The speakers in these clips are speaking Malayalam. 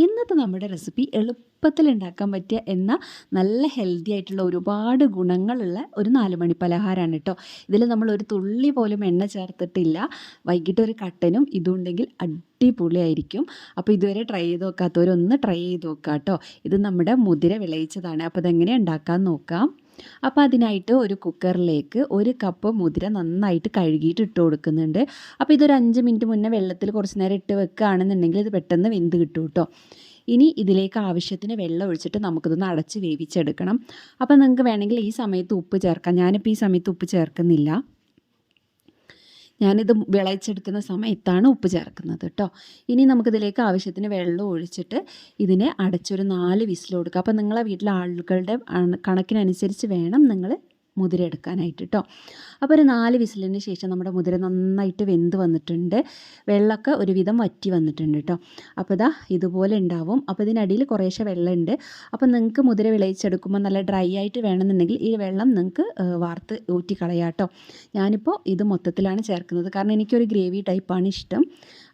ഇന്നത്തെ നമ്മുടെ റെസിപ്പി എളുപ്പത്തിൽ ഉണ്ടാക്കാൻ പറ്റിയ എന്നാൽ നല്ല ഹെൽത്തി ആയിട്ടുള്ള ഒരുപാട് ഗുണങ്ങളുള്ള ഒരു 4 മണി പലഹാരമാണ് കേട്ടോ. ഇതിൽ നമ്മൾ ഒരു തുള്ളി പോലും എണ്ണ ചേർത്തിട്ടില്ല. വൈകിട്ട് ഒരു കട്ടനും ഇതുണ്ടെങ്കിൽ അടിപൊളിയായിരിക്കും. അപ്പോൾ ഇതുവരെ ട്രൈ ചെയ്ത് നോക്കാത്തവരൊന്ന് ട്രൈ ചെയ്ത് നോക്കുക കേട്ടോ. ഇത് നമ്മുടെ മുതിര വിളയിച്ചതാണ്. അപ്പോൾ ഇതെങ്ങനെ ഉണ്ടാക്കാൻ നോക്കാം. അപ്പോൾ അതിനായിട്ട് ഒരു കുക്കറിലേക്ക് 1 കപ്പ് മുതിര നന്നായിട്ട് കഴുകിയിട്ട് ഇട്ട് കൊടുക്കുന്നുണ്ട്. അപ്പോൾ ഇതൊരു 5 മിനിറ്റ് മുന്നേ വെള്ളത്തിൽ കുറച്ച് നേരം ഇട്ട് വെക്കുകയാണെന്നുണ്ടെങ്കിൽ ഇത് പെട്ടെന്ന് വെന്ത് കിട്ടും കേട്ടോ. ഇനി ഇതിലേക്ക് ആവശ്യത്തിന് വെള്ളം ഒഴിച്ചിട്ട് നമുക്കിതൊന്ന് അടച്ച് വേവിച്ചെടുക്കണം. അപ്പോൾ നിങ്ങൾക്ക് വേണമെങ്കിൽ ഈ സമയത്ത് ഉപ്പ് ചേർക്കാം. ഞാനിപ്പോൾ ഈ സമയത്ത് ഉപ്പ് ചേർക്കുന്നില്ല. ഞാനിത് വിളയിച്ചെടുക്കുന്ന സമയത്താണ് ഉപ്പ് ചേർക്കുന്നത് കേട്ടോ. ഇനി നമുക്കിതിലേക്ക് ആവശ്യത്തിന് വെള്ളം ഒഴിച്ചിട്ട് ഇതിനെ അടച്ചൊരു 4 വിസിൽ കൊടുക്കുക. അപ്പോൾ നിങ്ങളെ വീട്ടിലെ ആളുകളുടെ കണക്കിനനുസരിച്ച് വേണം നിങ്ങൾ മുതിര എടുക്കാനായിട്ട് കേട്ടോ. അപ്പോൾ ഒരു 4 വിസിലിന് ശേഷം നമ്മുടെ മുതിര നന്നായിട്ട് വെന്ത് വന്നിട്ടുണ്ട്. വെള്ളമൊക്കെ ഒരുവിധം വറ്റി വന്നിട്ടുണ്ട് കേട്ടോ. അപ്പോൾ ഇതാ ഇതുപോലെ ഉണ്ടാവും. അപ്പോൾ ഇതിനടിയിൽ കുറേശ്ശെ വെള്ളമുണ്ട്. അപ്പോൾ നിങ്ങൾക്ക് മുതിര വിളയിച്ചെടുക്കുമ്പോൾ നല്ല ഡ്രൈ ആയിട്ട് വേണമെന്നുണ്ടെങ്കിൽ ഈ വെള്ളം നിങ്ങൾക്ക് വാർത്ത് ഊറ്റിക്കളയാം കേട്ടോ. ഞാനിപ്പോൾ ഇത് മൊത്തത്തിലാണ് ചേർക്കുന്നത്, കാരണം എനിക്കൊരു ഗ്രേവി ടൈപ്പാണ് ഇഷ്ടം.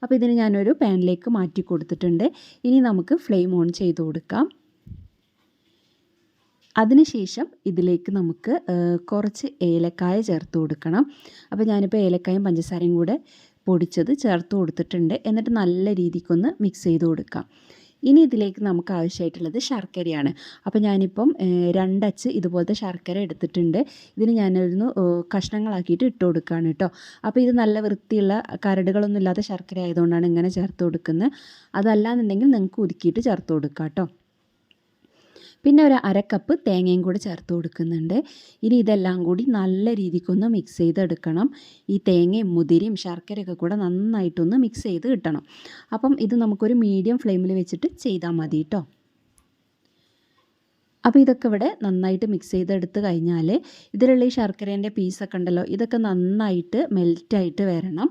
അപ്പോൾ ഇതിന് ഞാനൊരു പാനിലേക്ക് മാറ്റി കൊടുത്തിട്ടുണ്ട്. ഇനി നമുക്ക് ഫ്ലെയിം ഓൺ ചെയ്ത് കൊടുക്കാം. അതിനുശേഷം ഇതിലേക്ക് നമുക്ക് കുറച്ച് ഏലക്കായ ചേർത്ത് കൊടുക്കണം. അപ്പോൾ ഞാനിപ്പോൾ ഏലക്കായും പഞ്ചസാരയും കൂടെ പൊടിച്ചത് ചേർത്ത് കൊടുത്തിട്ടുണ്ട്. എന്നിട്ട് നല്ല രീതിക്കൊന്ന് മിക്സ് ചെയ്ത് കൊടുക്കാം. ഇനി ഇതിലേക്ക് നമുക്ക് ആവശ്യമായിട്ടുള്ളത് ശർക്കരയാണ്. അപ്പോൾ ഞാനിപ്പം 2 അച്ച് ഇതുപോലത്തെ ശർക്കര എടുത്തിട്ടുണ്ട്. ഇതിന് ഞാനൊന്ന് കഷ്ണങ്ങളാക്കിയിട്ട് ഇട്ട് കൊടുക്കുകയാണ് കേട്ടോ. അപ്പോൾ ഇത് നല്ല വൃത്തിയുള്ള കരടുകളൊന്നും ഇല്ലാത്ത ശർക്കര ആയതുകൊണ്ടാണ് ഇങ്ങനെ ചേർത്ത് കൊടുക്കുന്നത്. അതല്ലാന്നുണ്ടെങ്കിൽ നിങ്ങൾക്ക് ഉരുക്കിയിട്ട് ചേർത്ത് കൊടുക്കാം കേട്ടോ. പിന്നെ ഒരു 1/2 കപ്പ് തേങ്ങയും കൂടി ചേർത്ത് കൊടുക്കുന്നുണ്ട്. ഇനി ഇതെല്ലാം കൂടി നല്ല രീതിക്കൊന്ന് മിക്സ് ചെയ്തെടുക്കണം. ഈ തേങ്ങയും മുതിരയും ശർക്കരയൊക്കെ കൂടെ നന്നായിട്ടൊന്ന് മിക്സ് ചെയ്ത് കിട്ടണം. അപ്പം ഇത് നമുക്കൊരു മീഡിയം ഫ്ലെയിമിൽ വെച്ചിട്ട് ചെയ്താൽ മതി കേട്ടോ. അപ്പോൾ ഇതൊക്കെ ഇവിടെ നന്നായിട്ട് മിക്സ് ചെയ്തെടുത്ത് കഴിഞ്ഞാൽ ഇതിലുള്ള ഈ ശർക്കരേൻ്റെ പീസൊക്കെ ഉണ്ടല്ലോ, ഇതൊക്കെ നന്നായിട്ട് മെൽറ്റായിട്ട് വരണം.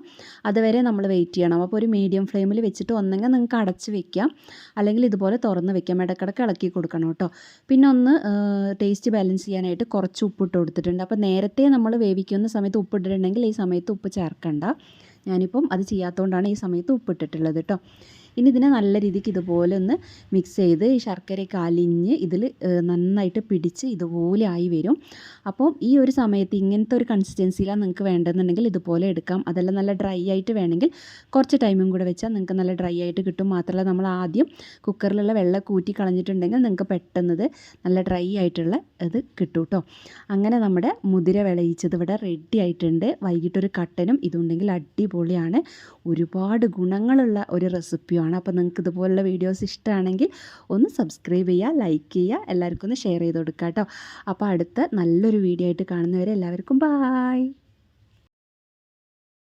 അതുവരെ നമ്മൾ വെയിറ്റ് ചെയ്യണം. അപ്പോൾ ഒരു മീഡിയം ഫ്ലെയിമിൽ വെച്ചിട്ട് ഒന്നെങ്കിൽ നിങ്ങൾക്ക് അടച്ച് വെക്കാം, അല്ലെങ്കിൽ ഇതുപോലെ തുറന്ന് വെക്കാം. ഇടയ്ക്കിടയ്ക്ക് ഇളക്കി കൊടുക്കണം കേട്ടോ. പിന്നെ ഒന്ന് ടേസ്റ്റ് ബാലൻസ് ചെയ്യാനായിട്ട് കുറച്ച് ഉപ്പിട്ട് കൊടുത്തിട്ടുണ്ട്. അപ്പോൾ നേരത്തെ നമ്മൾ വേവിക്കുന്ന സമയത്ത് ഉപ്പിട്ടിട്ടുണ്ടെങ്കിൽ ഈ സമയത്ത് ഉപ്പ് ചേർക്കണ്ട. ഞാനിപ്പം അത് ചെയ്യാത്തതുകൊണ്ടാണ് ഈ സമയത്ത് ഉപ്പിട്ടിട്ടുള്ളത് കേട്ടോ. ഇനി ഇതിനെ നല്ല രീതിക്ക് ഇതുപോലെ ഒന്ന് മിക്സ് ചെയ്ത് ഈ ശർക്കരയൊക്കെ അലിഞ്ഞ് ഇതിൽ നന്നായിട്ട് പിടിച്ച് ഇതുപോലെ ആയി വരും. അപ്പോൾ ഈ ഒരു സമയത്ത് ഇങ്ങനത്തെ ഒരു കൺസിസ്റ്റൻസിയിലാണ് നിങ്ങൾക്ക് വേണ്ടതെന്നുണ്ടെങ്കിൽ ഇതുപോലെ എടുക്കാം. അതെല്ലാം നല്ല ഡ്രൈ ആയിട്ട് വേണമെങ്കിൽ കുറച്ച് ടൈമും കൂടെ വെച്ചാൽ നിങ്ങൾക്ക് നല്ല ഡ്രൈ ആയിട്ട് കിട്ടും. മാത്രമല്ല നമ്മൾ ആദ്യം കുക്കറിലുള്ള വെള്ളം കൂറ്റി കളഞ്ഞിട്ടുണ്ടെങ്കിൽ നിങ്ങൾക്ക് പെട്ടെന്നത് നല്ല ഡ്രൈ ആയിട്ടുള്ള ഇത് കിട്ടും കേട്ടോ. അങ്ങനെ നമ്മുടെ മുതിര വിളയിച്ചത് ഇവിടെ റെഡി ആയിട്ടുണ്ട്. വൈകിട്ടൊരു കട്ടനും ഇതുണ്ടെങ്കിൽ അടിപൊളിയാണ്. ഒരുപാട് ഗുണങ്ങളുള്ള ഒരു റെസിപ്പിയാണ്. അപ്പോൾ നിങ്ങൾക്ക് ഇതുപോലുള്ള വീഡിയോസ് ഇഷ്ടമാണെങ്കിൽ ഒന്ന് സബ്സ്ക്രൈബ് ചെയ്യുക, ലൈക്ക് ചെയ്യുക, എല്ലാവർക്കും ഒന്ന് ഷെയർ ചെയ്ത് കൊടുക്കുക കേട്ടോ. അപ്പോൾ അടുത്ത നല്ലൊരു വീഡിയോ ആയിട്ട് കാണുന്നവരെ എല്ലാവർക്കും ബായ്.